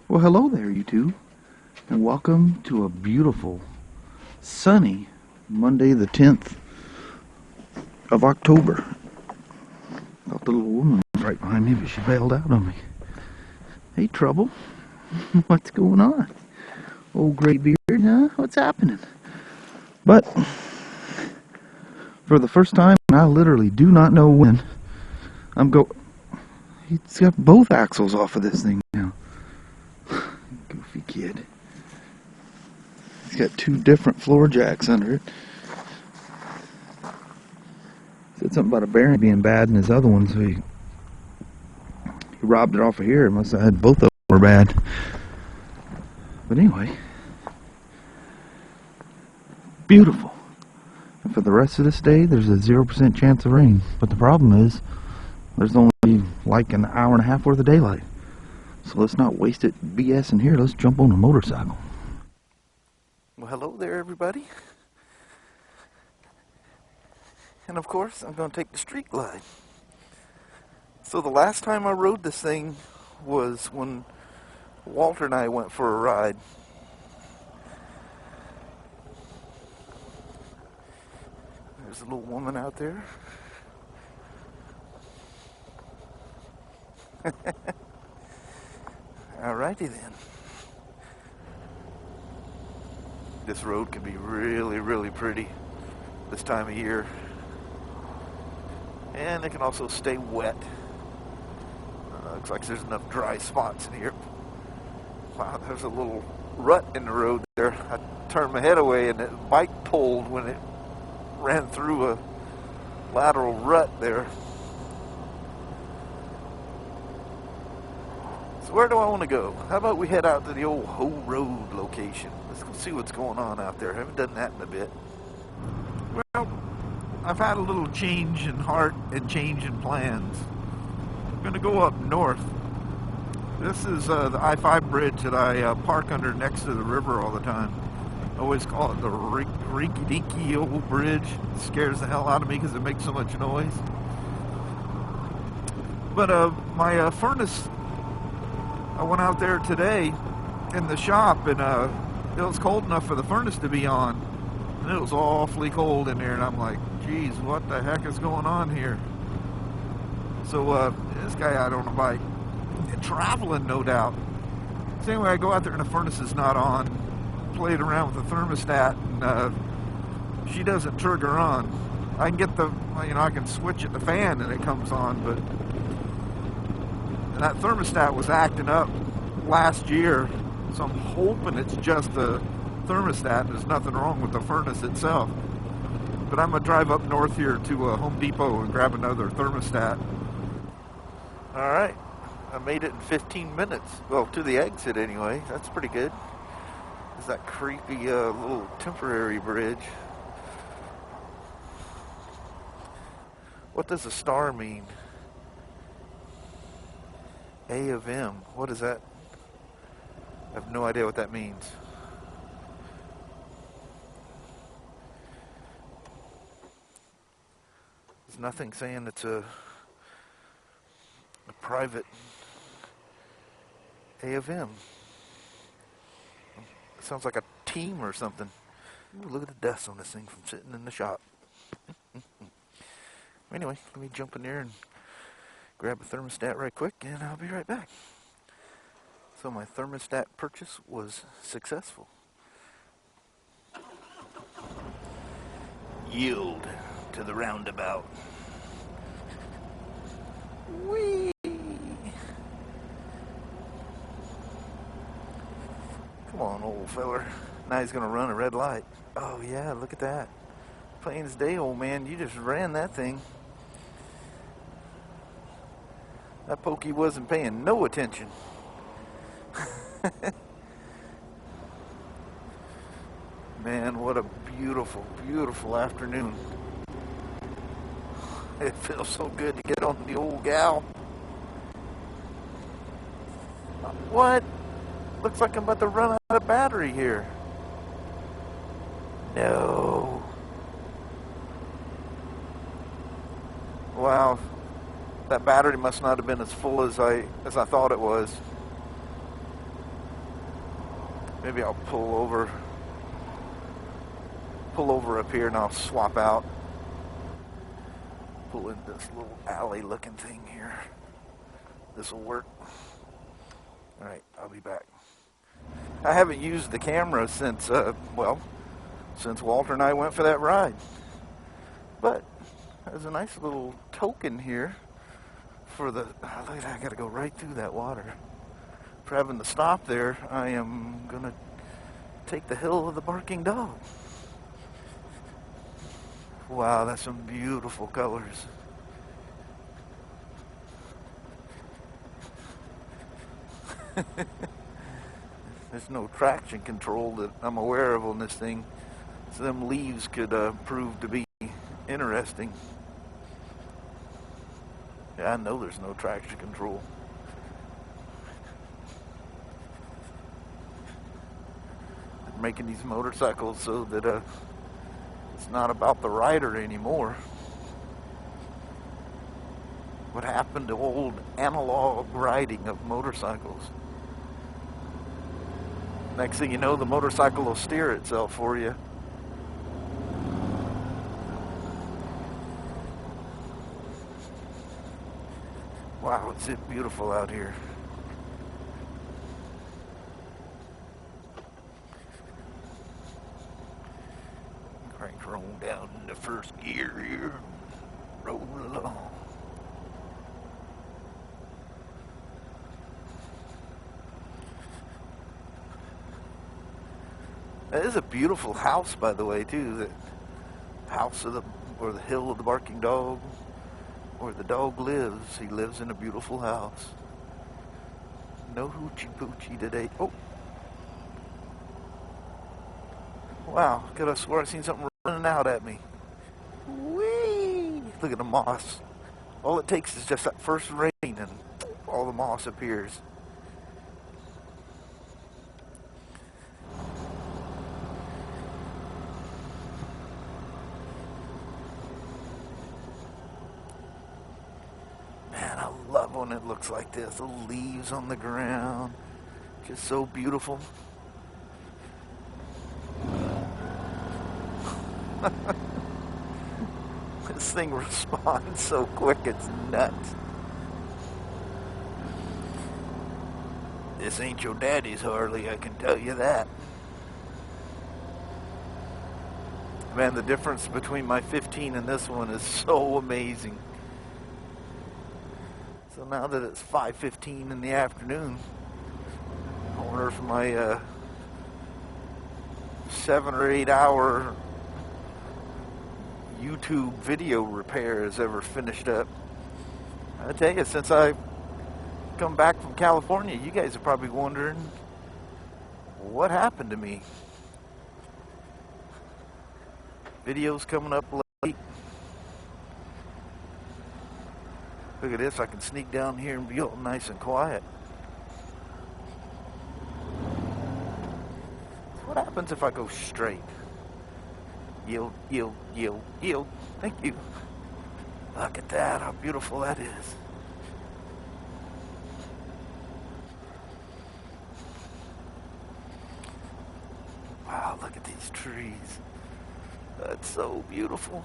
Well, hello there, YouTube, and welcome to a beautiful, sunny Monday the 10th of October. Thought the little woman was right behind me, but she bailed out on me. Hey, Trouble. What's going on? Old gray beard, huh? What's happening? But, for the first time, and I literally do not know when, he's got both axles off of this thing now. Goofy kid. He's got two different floor jacks under it. Said something about a bearing being bad in his other one, so he robbed it off of here. Must have had both of them were bad. But anyway, beautiful. And for the rest of this day, there's a 0% chance of rain. But the problem is, there's only like an hour and a half worth of daylight. So let's not waste it BS in here. Let's jump on a motorcycle. Well, hello there, everybody. And of course, I'm going to take the street glide. So the last time I rode this thing was when Walter and I went for a ride. There's a little woman out there. Alrighty then. This road can be really, really pretty this time of year. And it can also stay wet. Looks like there's enough dry spots in here. Wow, there's a little rut in the road there. I turned my head away and the bike pulled when it ran through a lateral rut there. So where do I want to go? How about we head out to the old Ho Road location? Let's go see what's going on out there. I haven't done that in a bit. Well, I've had a little change in heart and change in plans. I'm going to go up north. This is the I-5 bridge that I park under next to the river all the time. I always call it the rinky-dinky old bridge. It scares the hell out of me because it makes so much noise. But my furnace, I went out there today in the shop and it was cold enough for the furnace to be on. And it was awfully cold in there and I'm like, geez, what the heck is going on here? So this guy out on a bike, traveling no doubt. So anyway, I go out there and the furnace is not on. Played around with the thermostat and she doesn't trigger on. I can get the, I can switch at the fan and it comes on, but that thermostat was acting up last year, so I'm hoping it's just the thermostat and there's nothing wrong with the furnace itself. But I'm going to drive up north here to Home Depot and grab another thermostat. Alright, I made it in 15 minutes. Well, to the exit anyway. That's pretty good. There's that creepy little temporary bridge. What does a star mean? A of M. What is that? I have no idea what that means. There's nothing saying it's a private A of M. It sounds like a team or something. Ooh, look at the dust on this thing from sitting in the shop. Anyway, let me jump in there and grab a thermostat right quick and I'll be right back. So my thermostat purchase was successful. Yield to the roundabout. Whee! Come on, old feller. Now he's gonna run a red light. Oh yeah, look at that. Plain as day, old man. You just ran that thing. That pokey wasn't paying no attention. Man, what a beautiful, beautiful afternoon. It feels so good to get on the old gal. What? Looks like I'm about to run out of battery here. No. Wow. That battery must not have been as full as I thought it was. Maybe I'll pull over up here and I'll swap out. Pull in this little alley looking thing here. This will work. Alright, I'll be back. I haven't used the camera since, since Walter and I went for that ride. But there's a nice little token here for the, look at that, I gotta go right through that water. For having to stop there, I am gonna take the hill of the barking dog. Wow, that's some beautiful colors. There's no traction control that I'm aware of on this thing, so them leaves could prove to be interesting. Yeah, I know there's no traction control. They're making these motorcycles so that it's not about the rider anymore. What happened to old analog riding of motorcycles? Next thing you know, the motorcycle will steer itself for you. Wow, it's beautiful out here. Crank her on down in the first gear here. Roll along. That is a beautiful house, by the way, too. The house of or the hill of the barking dog, where the dog lives. He lives in a beautiful house. No hoochie poochie today. Oh, wow! Could I swear I seen something running out at me? Whee! Look at the moss. All it takes is just that first rain, and all the moss appears. Love when it looks like this. The leaves on the ground, just so beautiful. This thing responds so quick, it's nuts. This ain't your daddy's Harley, I can tell you that. Man, the difference between my 15 and this one is so amazing. So now that it's 5:15 in the afternoon, I wonder if my 7 or 8 hour YouTube video repair is ever finished up. I tell you, since I come back from California, you guys are probably wondering what happened to me. Videos coming up late. Look at this, I can sneak down here and be all nice and quiet. What happens if I go straight? Yield, yield, yield, yield. Thank you. Look at that, how beautiful that is. Wow, look at these trees. That's so beautiful.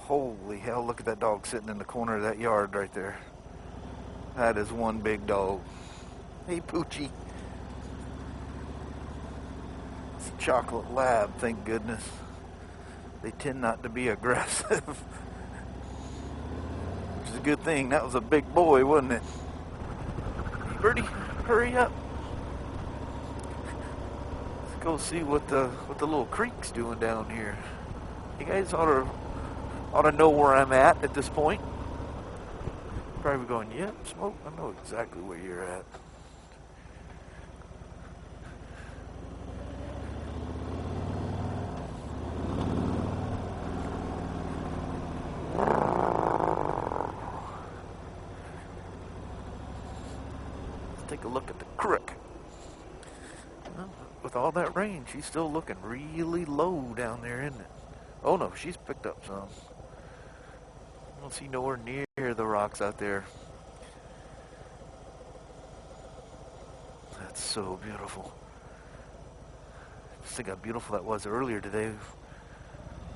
Holy hell, look at that dog sitting in the corner of that yard right there. That is one big dog. Hey, Poochie. It's a chocolate lab, thank goodness. They tend not to be aggressive. Which is a good thing. That was a big boy, wasn't it? Hey, Birdie, hurry up. Let's go see what the little creek's doing down here. You guys ought to know where I'm at this point. Probably going, yep, Smoke, I know exactly where you're at. Let's take a look at the creek. Well, with all that rain, she's still looking really low down there, isn't it? Oh no, she's picked up some. don't see nowhere near the rocks out there. That's so beautiful. Just think how beautiful that was earlier today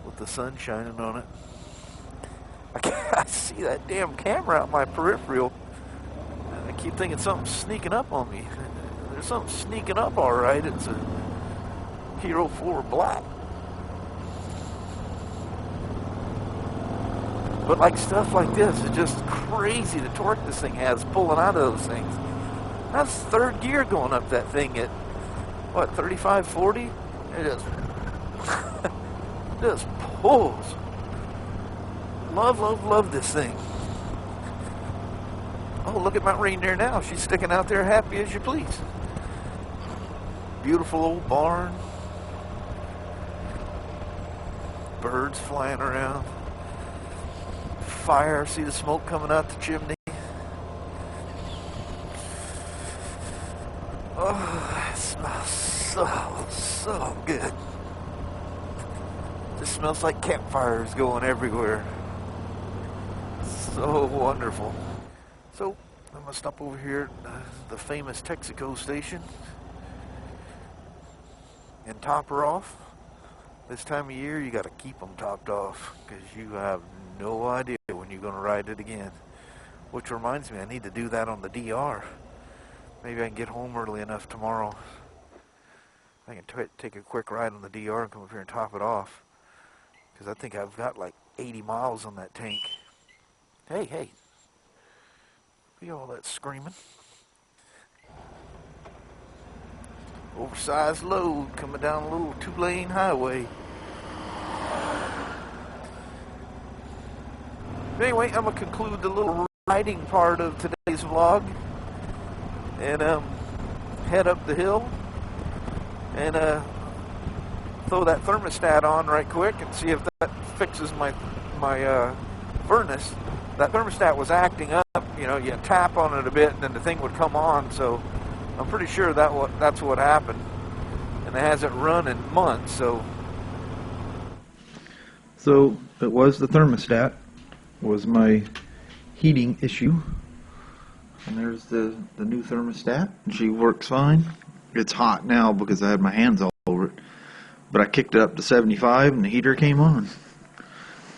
with the sun shining on it. I see that damn camera out my peripheral. I keep thinking something's sneaking up on me. There's something sneaking up, all right. It's a Hero 4 Black. But like stuff like this is just crazy the torque this thing has pulling out of those things. That's third gear going up that thing at, what, 35, 40? It just, just pulls. Love, love, love this thing. Oh, look at my reindeer now. She's sticking out there happy as you please. Beautiful old barn. Birds flying around. Fire, see the smoke coming out the chimney. Oh, it smells so good. Just smells like campfires going everywhere. So wonderful. So, I'm going to stop over here at the famous Texaco station and top her off. This time of year, you got to keep them topped off because you have no idea when you're going to ride it again. Which reminds me, I need to do that on the DR. Maybe I can get home early enough tomorrow. I can take a quick ride on the DR and come up here and top it off. Because I think I've got like 80 miles on that tank. Hey, hey. Be all that screaming. Oversized load coming down a little 2-lane highway. But anyway, I'm going to conclude the little riding part of today's vlog. And head up the hill. And throw that thermostat on right quick and see if that fixes my furnace. That thermostat was acting up. You know, you tap on it a bit and then the thing would come on. So I'm pretty sure that's what happened. And it hasn't run in months. So it was the thermostat. Was my heating issue. And there's the new thermostat. And she works fine. It's hot now because I had my hands all over it. But I kicked it up to 75 and the heater came on.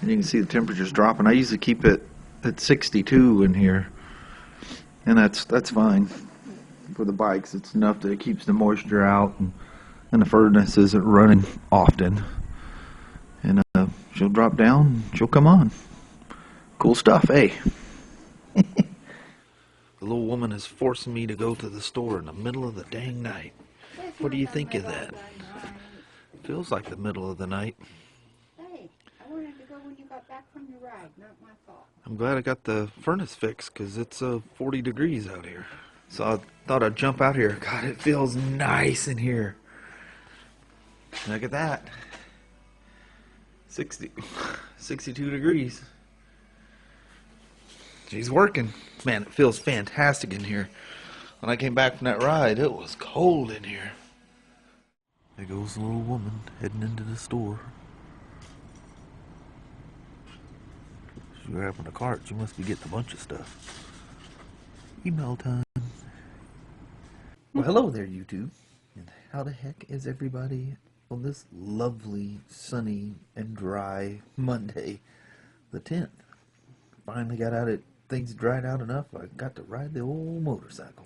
And you can see the temperature's dropping. I usually keep it at 62 in here. And that's fine. For the bikes, it's enough that it keeps the moisture out. And the furnace isn't running often. And she'll drop down, she'll come on. Cool stuff, eh? The little woman is forcing me to go to the store in the middle of the dang night. What do you think of that? Feels like the middle of the night. Hey, I wanted to go when you got back from your ride, not my fault. I'm glad I got the furnace fixed because it's 40 degrees out here. So I thought I'd jump out here. God, it feels nice in here. Look at that. 62 degrees. She's working. Man, it feels fantastic in here. When I came back from that ride, it was cold in here. There goes the little woman heading into the store. She's grabbing a cart. She must be getting a bunch of stuff. Email time. Well, hello there, YouTube. And how the heck is everybody on this lovely, sunny, and dry Monday, the 10th? Finally got out it. Things dried out enough. I got to ride the old motorcycle.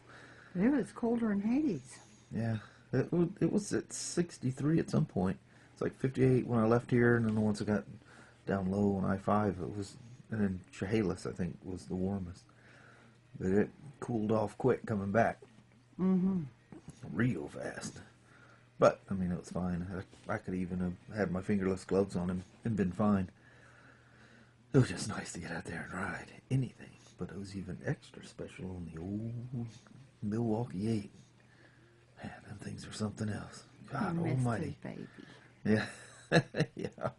It was colder in Hades. Yeah, it was at 63 at some point. It's like 58 when I left here, and then once I got down low on I-5, it was, and then Chehalis, I think, was the warmest. But it cooled off quick coming back. Mm-hmm. Real fast. But, I mean, it was fine. I could even have had my fingerless gloves on and been fine. It was just nice to get out there and ride anything, but it was even extra special on the old Milwaukee-Eight. Man, them things are something else. God almighty. Baby. Yeah. Yeah.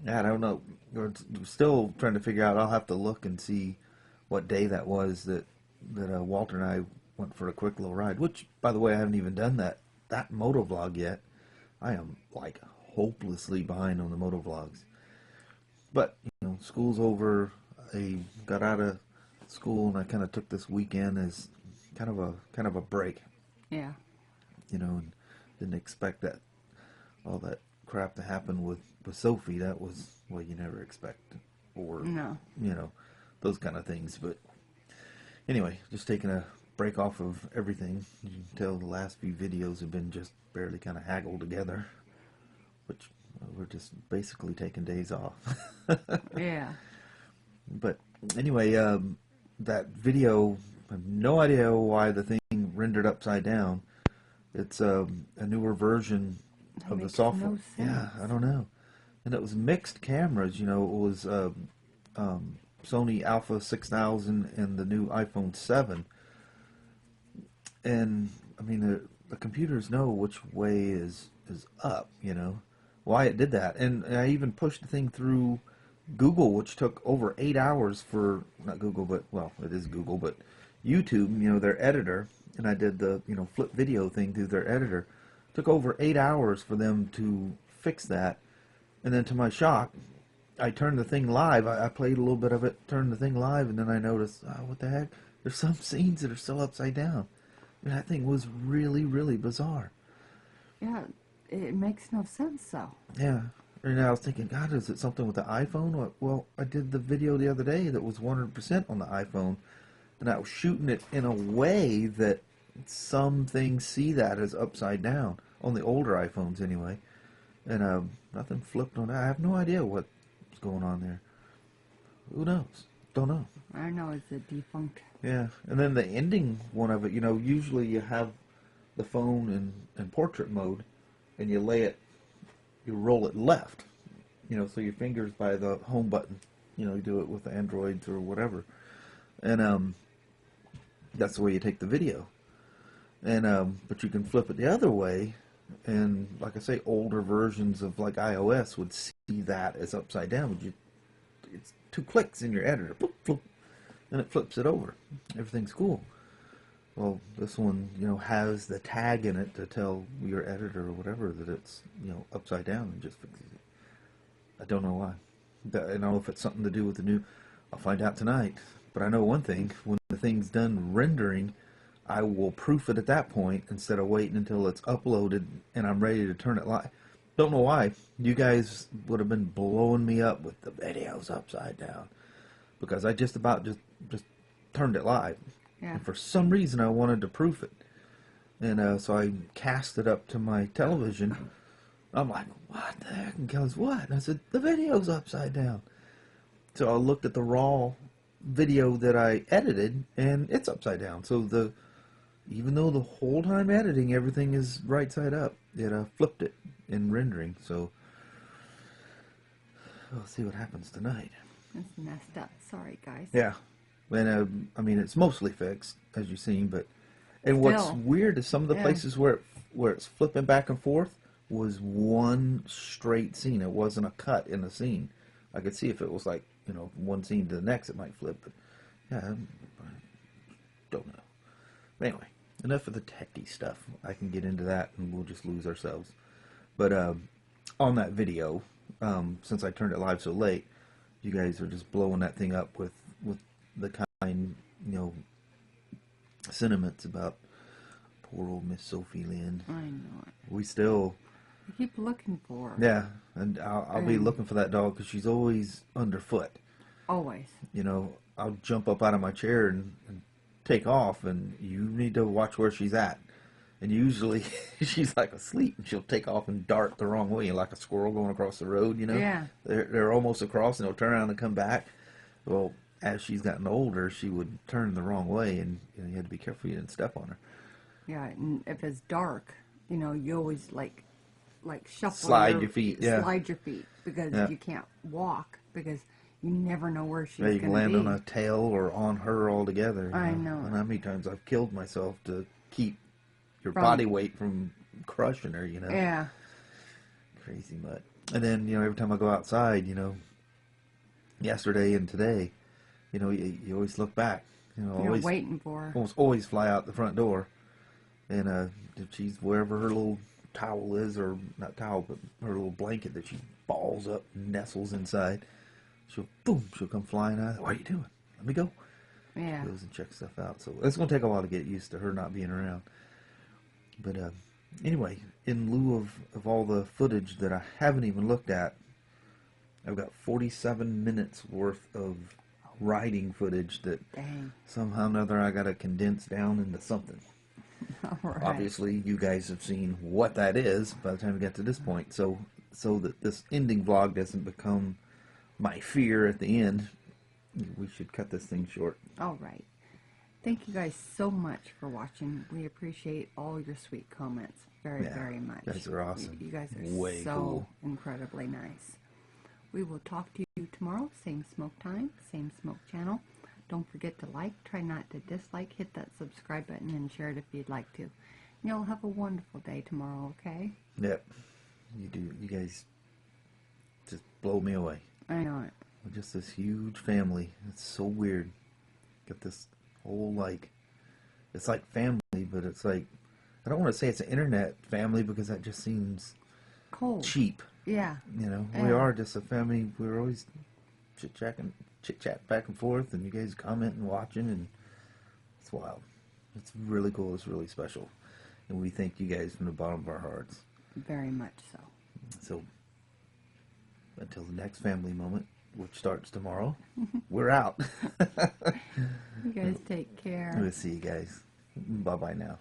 I don't know. We're still trying to figure out. I'll have to look and see what day that was that Walter and I went for a quick little ride, which, by the way, I haven't even done that motovlog yet. I am, like, hopelessly behind on the motovlogs. But, you know, school's over. I got out of school and I kind of took this weekend as kind of a break. Yeah. You know, and didn't expect that all that crap to happen with Sophie. That was, well, you never expect, or No. you know, those kind of things. But anyway, just taking a break off of everything. You can tell the last few videos have been just barely kind of haggled together, which we're just basically taking days off. Yeah. But anyway, that video, I have no idea why the thing rendered upside down. It's a newer version of the software. No Yeah, sense. I don't know. And it was mixed cameras. You know, it was Sony Alpha 6000 and the new iPhone 7. And I mean, the computers know which way is up. You know, why it did that. And I even pushed the thing through Google, which took over 8 hours for, not Google, but, well, it is Google, but YouTube, you know, their editor, and I did the, you know, flip video thing through their editor. Took over 8 hours for them to fix that. And then to my shock, I turned the thing live. I played a little bit of it, turned the thing live, and then I noticed, oh, what the heck? There's some scenes that are still upside down. I mean, that thing was really, really bizarre. Yeah, it makes no sense, though. Yeah. And I was thinking, God, is it something with the iPhone? Well, I did the video the other day that was 100% on the iPhone, and I was shooting it in a way that some things see that as upside down, on the older iPhones anyway. And nothing flipped on that. I have no idea what's going on there. Who knows? Don't know. I know it's a defunct. Yeah. And then the ending one of it, you know, usually you have the phone in portrait mode, and you roll it left, you know, so your finger's by the home button. You know, you do it with Androids or whatever. And that's the way you take the video. And but you can flip it the other way, and like I say, older versions of like iOS would see that as upside down. It's 2 clicks in your editor, boop, boop, and it flips it over. Everything's cool. Well, this one, you know, has the tag in it to tell your editor or whatever that it's, you know, upside down, and just fixes it. I don't know why. I don't know if it's something to do with the new. I'll find out tonight. But I know one thing: when the thing's done rendering, I will proof it at that point instead of waiting until it's uploaded and I'm ready to turn it live. Don't know why. You guys would have been blowing me up with the videos upside down, because I just about just turned it live. Yeah. And for some reason, I wanted to proof it. And so I cast it up to my television. I'm like, what the heck? And Kelly's, what? And I said, the video's upside down. So I looked at the raw video that I edited, and it's upside down. So even though the whole time editing, everything is right side up, it flipped it in rendering. So we'll see what happens tonight. It's messed up. Sorry, guys. Yeah. And I mean, it's mostly fixed, as you've seen, but what's weird is some of the places where it's flipping back and forth was one straight scene. It wasn't a cut in the scene. I could see if it was like, you know, one scene to the next, it might flip, but yeah, I don't know. But anyway, enough of the techie stuff. I can get into that and we'll just lose ourselves. But on that video, since I turned it live so late, you guys are just blowing that thing up with the kind, you know, sentiments about poor old Miss Sophie Lynn. I know it. We still... I keep looking for her. Yeah, and I'll be looking for that dog because she's always underfoot. Always. You know, I'll jump up out of my chair and take off, and you need to watch where she's at. And usually she's like asleep, and she'll take off and dart the wrong way, like a squirrel going across the road, you know? Yeah. They're almost across, and they'll turn around and come back. Well, as she's gotten older, she would turn the wrong way, and you know, you had to be careful you didn't step on her. Yeah, and if it's dark, you know, you always like shuffle. Slide your feet, yeah. Slide your feet, because you can't walk, because you never know where she's Yeah, going you to can land be. on a tail or on her altogether. I know. And how many times I've killed myself to keep your body weight from crushing her, you know? Yeah. Crazy mutt. And then, you know, every time I go outside, you know, yesterday and today, you know, you always look back. You know, You're always waiting for her. almost always fly out the front door. And if she's wherever her little towel is, or not towel, but her little blanket that she balls up and nestles inside, she'll come flying out. What are you doing? Let me go. Yeah. Goes and checks stuff out. So it's going to take a while to get used to her not being around. But anyway, in lieu of all the footage that I haven't even looked at, I've got 47 minutes worth of riding footage that somehow or another I got to condense down into something. All right. Obviously, you guys have seen what that is by the time we get to this point. So that this ending vlog doesn't become my fear at the end, we should cut this thing short. All right. Thank you guys so much for watching. We appreciate all your sweet comments very, very much. You guys are awesome. You guys are way so cool. incredibly nice. We will talk to you tomorrow. Same smoke time, same smoke channel. Don't forget to like, try not to dislike, hit that subscribe button and share it if you'd like to. And y'all have a wonderful day tomorrow, okay? Yep. You do. You guys just blow me away. I know it. We're just this huge family. It's so weird. Got this whole, like, it's like family, but it's like, I don't want to say it's an internet family because that just seems cold. Cheap. Yeah. You know, Yeah. we are just a family. We're always chit-chat back and forth, and you guys comment and watching, and it's wild. It's really cool. It's really special. And we thank you guys from the bottom of our hearts. Very much so. So, until the next family moment, which starts tomorrow, we're out. You guys take care. We'll see you guys. Bye-bye now.